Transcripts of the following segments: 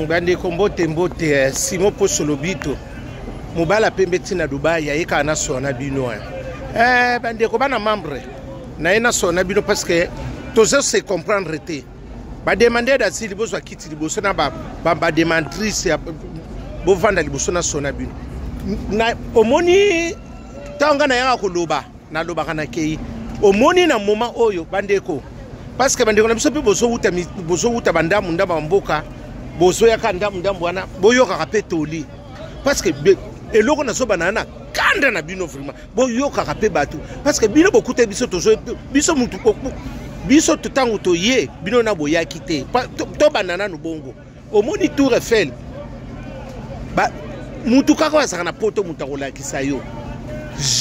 Bande mbote Simon Posolobito mobala pembe tina Dubai ya eka na sona bino bande ko bana membre na ena sona bino parce que tous se comprendre te ba demander d'asile bozwa kiti liboso na ba demantrice bo vanda liboso na sona bino na omoni tanga na yanga koloba na loba kana kei omoni na moment oyo bande ko parce que bande ko na biso pe bozo uta bandamu ndaba mboka bozo ya kanda ndambu wana boyoka kapetoli parce que eloko na so banana kanda na bino vraiment boyoka kape batu parce que bino bokuta biso tozo biso mutu kokku biso tutangu to ye bino na boya kite to banana no bongo omoni Tour Eiffel ba mutu kako asaka na poto mutu kolakisa yo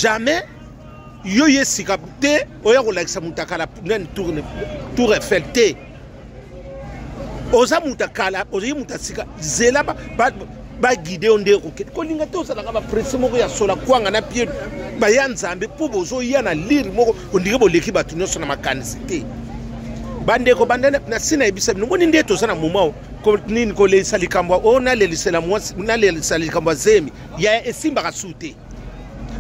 jamais yo yesika te oya kolakisa mutu akala nani Tour Eiffel te oza mutu akala oza mutu asika zela ba guider onde ko linga to sala ka presse moko ya sola kwanga na pied ba ya nzambe po bozo ya na lire moko ondike boleki batu nyonso na makanisite bande ko bande na sina ibisa ngoni ndeto sana mumao ko nini ko le salikambwa ona le lisela mwasi na le salikambwa zemi ya esimba kasute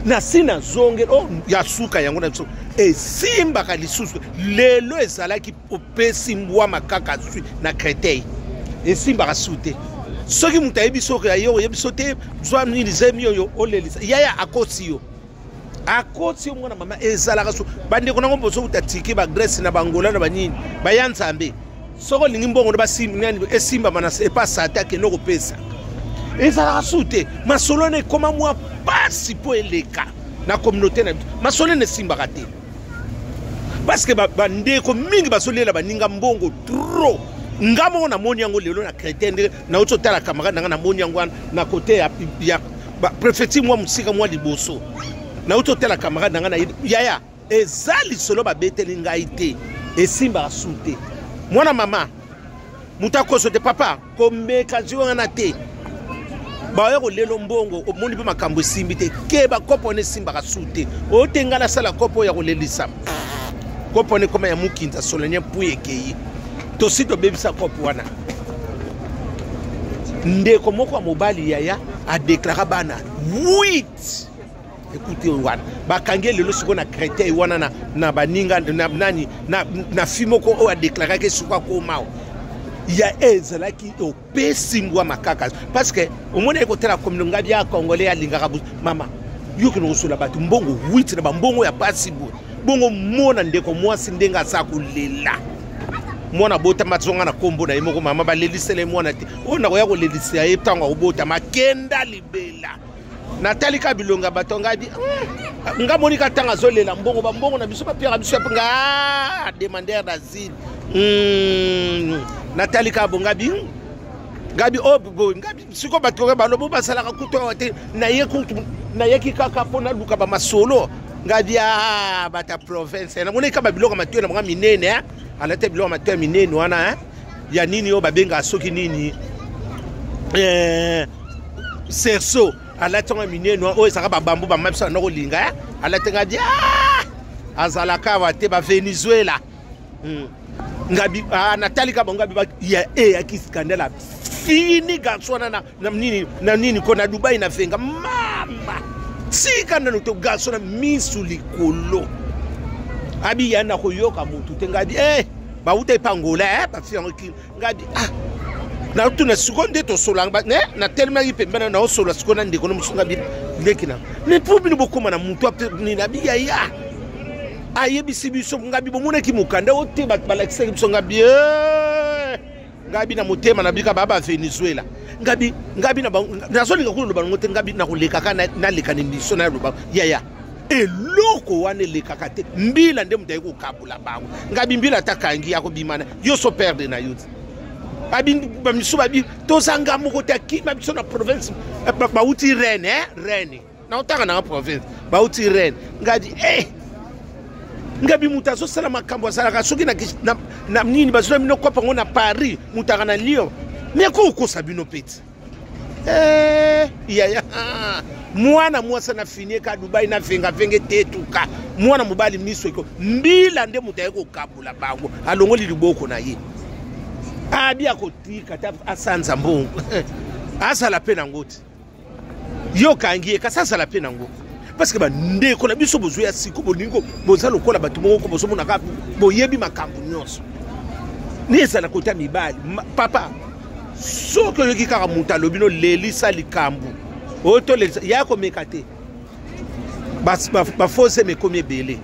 na sina zonge ya suka yango na biso esimba ka lisusu lelo ezalaki opesi mbwa makaka su na Créteil esimba kasute soki muta yebiso ke ayo yebiso te zwa nini zemi yo olelisa yaya akotio mwana mama ezala kaso bande kona ngombo so utatiki ba Grèce na Bangola na banini bayanzambe soko lingi mbongo ba simbi nani esimba mana e pas attaque no kopesa ezala kasute masolone koma mwa pasi po eleka na communauté na masole ne simba kate parce que bande ko mingi basolela baninga mbongo trop ngamo na moni yango lelo na Créteil na oto tala camarade na moni yango na côté ya préfecture moi musika moi liboso na oto tala camarade na yaya ezali solo ba beteli ngaite esimba asute mwana mama mutakoso de papa komeka jiwa na te ba yo lelo mbongo omoni pe makambo simbi te ke ba kopo ne simba asute o tengala sala kopo ya kolelisa kopo ne koma ya mukinza solenya puyekei tosito bebisa kopo wana ndeko moko mobali yaya a déclaré bana 8 écoutez wana bakange lelo siko na Créteil wana na baninga na nani na fimoko o a déclaré que siko ko mao ya ezala ki opesi mbwa makaka parce que omona eko tela komunonga bya congolais ya lingaka mama yoki no sula batu mbongo 8 na mbongo ya pasi bongo mona ndeko mwasi ndenga sa kulela mwana bota matsonga na kombo na yemoko mama balelisele mwana te ona ko ya ko lelisa ye tanga obota makenda libela Nathalie Kabilonga batonga di nga monika tanga zolela mbongo na biso ba pierre biso nga demander d'asile Nathalie Kabonga bi ngabi ngabi siko batoka balobo basala ka kuto te na ye kaka pona luka ba masolo ngabi bata province na monika babilonga matwe na mga minene alate bilo matwe minene wana ya nini yo babenga soki nini serso alate nga minene o esaka babambu ba mapsa na kolinga alate ngabi azala ka wate ba Venezuela ngabi Nathalie Kabonga bi ya akiskandela fini garçon na nini ko na Dubai na venga mama sika na to garçon na misuli kolo abi yana ko yoka mutu te ngabi ba uta pangola ba fiango ki ngabi na tuna seconde to solanga na tellement ipemba na osola seconde ndiko no musunga bi lekina ne probi no bokoma na mutu ni na bi ya ayebi sibiso ngabi bomuna ki mukanda ote balakisa biso ngabi ngabi na motema na bika baba Venezuela ngabi na solinga kulo ba ngote ngabi na kuleka kana na lekana ndiso na ruba ya eloko wane lekaka te mbila nde mutaye ko kabula bango ngabi mbila takangi yako bimana yo so perdre na youth abi bamiso babi to sanga moko ta ki babiso na province ba uti Rennes na utanga na province ba uti Rennes ngabi ngabi mutazo sala makambo sala ka soki na nini bazona mino kopa ngona Paris mutaka na Lyon mais ko kosa bino peti ya mwana mwasa na finie ka Dubai na venga tetuka mwana mobali miso iko mbila nde mutaye ko kabula bango alongoli liboko na ye abi akotika ta asanza mbongo asala pe nango ti yo kangie kasasa la pe nango parce que ba ndeko na biso bozo ya siko bolingo boza lokola bato moko bozo mona ka boyebi makambo nyonso ni ezala kota mibali papa soko yoki kaka muta lobino lelisa likambu oto lelisa yako mekate ba fose me komi ebele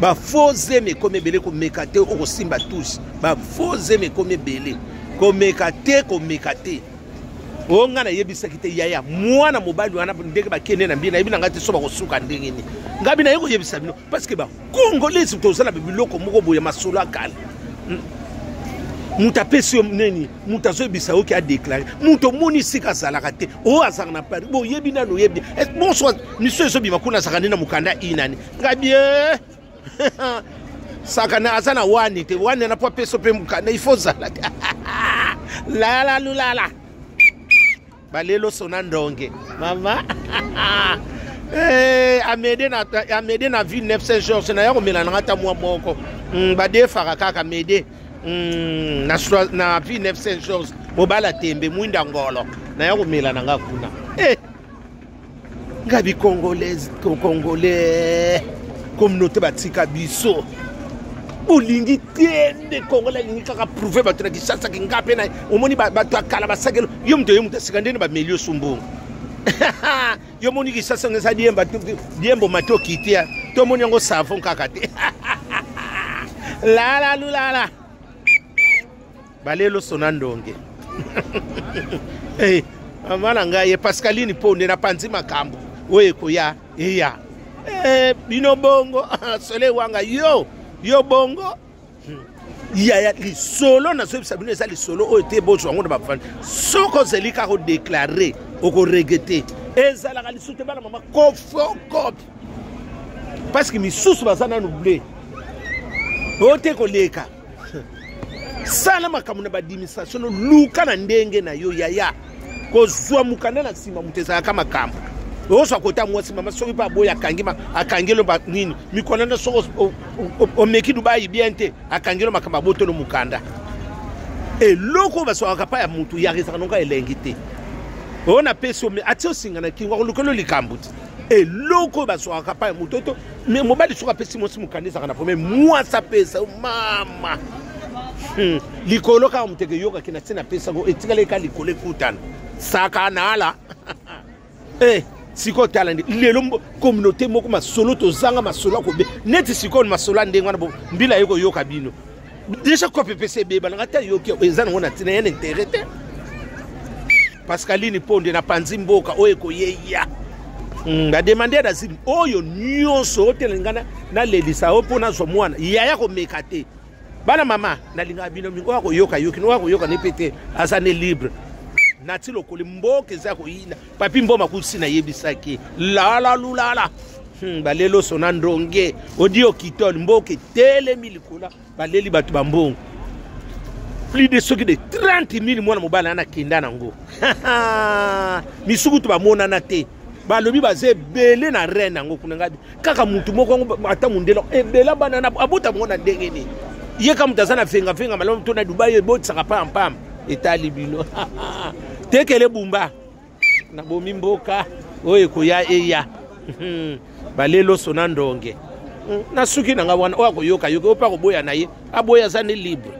ba fose me komi ebele ko mekate o simba tous ba fose me komi ebele ko mekate onga na yebisa kite yaya mwana mobali wana ndenge bakene na mbina ebina ngati so ba kosuka ndenge ni ngabi na yeko yebisa bino parce que ba congolais tozala biloko moko boya masolo akala muta pesi neni muta zo yebisa oki a déclarer muto moni sika zalaka te o azanga na Paris bo yebi na no yebi bonsoir monsieur zo bima kuna sakana na mukanda inani ngabi sakana azana wani te wani na po peso pe mukanda ifo zala la lulala balelo sona ndonge mama amede na ville 900 jours na yako melana ngata mwa moko bade faka kaka mede na ville 900 jours mobala tembe mwinda ngolo na yako melana ngakuna ngabi congolais communauté batika biso olingi tende congolais lingi kaka prouver bato na kisasa kingape na omoni bato akala basakelo yo mto yo mutasika ndene ba melio sumbungu yo moni kisasa ngesa diembo mato kitia to moni ngo savon kaka te la lulala balelo sonandonge amana ngaye Pascaline ponde na panzi makambo oye koya eya bino bongo sole wanga yo bongo ya lisolo na so sabino eza lisolo o te bozo ngo ba fan soko zelika ko déclarer o ko regretter ezala ka lisute bana mama kofoko parce que misusu bazana n'oublier o te ko leka sala makamu na administration luka na ndenge na yo yaya ko zwa mukana na sima muteza kama kambo oso kota mwasi mama soki pa boya akangima akangelo ba nini mikona na soko o meki Dubai biente akangelo makamba boto no mukanda loko baso akapa ya mutu ya resaka nonga elengite ona peso me atio singa na kingwa lokolo likambuti loko baso akapa ya mutu to me mobali soka pesi mosi mukandisa kana pome mwasa pesa mama likolo ka muteke yoka kina tena pesa go etikale ka likole kutana saka nala siko talandi lelo communauté moko masolo to zanga masolo ko be neti siko masolo ndenga na mbila yeko yoka bino déjà ko PPC beba ngata yoki ezana ngona tina yene interete Pascaline ponde na panzi mboka oyeko yeya nga demander da zim oyo nyonso otelengana na lelisa opona zo mwana yaya ko mekate bana mama na linga bino mingo wako yoka yoki no wako yoka ne pete asane libre nati lokoli mboke za ko ina papi mboma kusina yebisaki la lulala balelo sona ndonge odio kitol mboke tele milikula baleli batu bambongo plus de soki de 30,000 mwana mobala na kindana ngo misuku to bamona na te balobi baze bele na reine ngo kuna ngabi kaka mutu moko ngo ata mundelo ebela bana na abota mona ndenge ni yeka mutazana venga malo to na Dubai ebotsa pam etali bino tekele bumba na bomi mboka oye koya eya balelo sona ndonge na suki na ngabwana oya koyoka opa ko boya na ye aboya za ne libre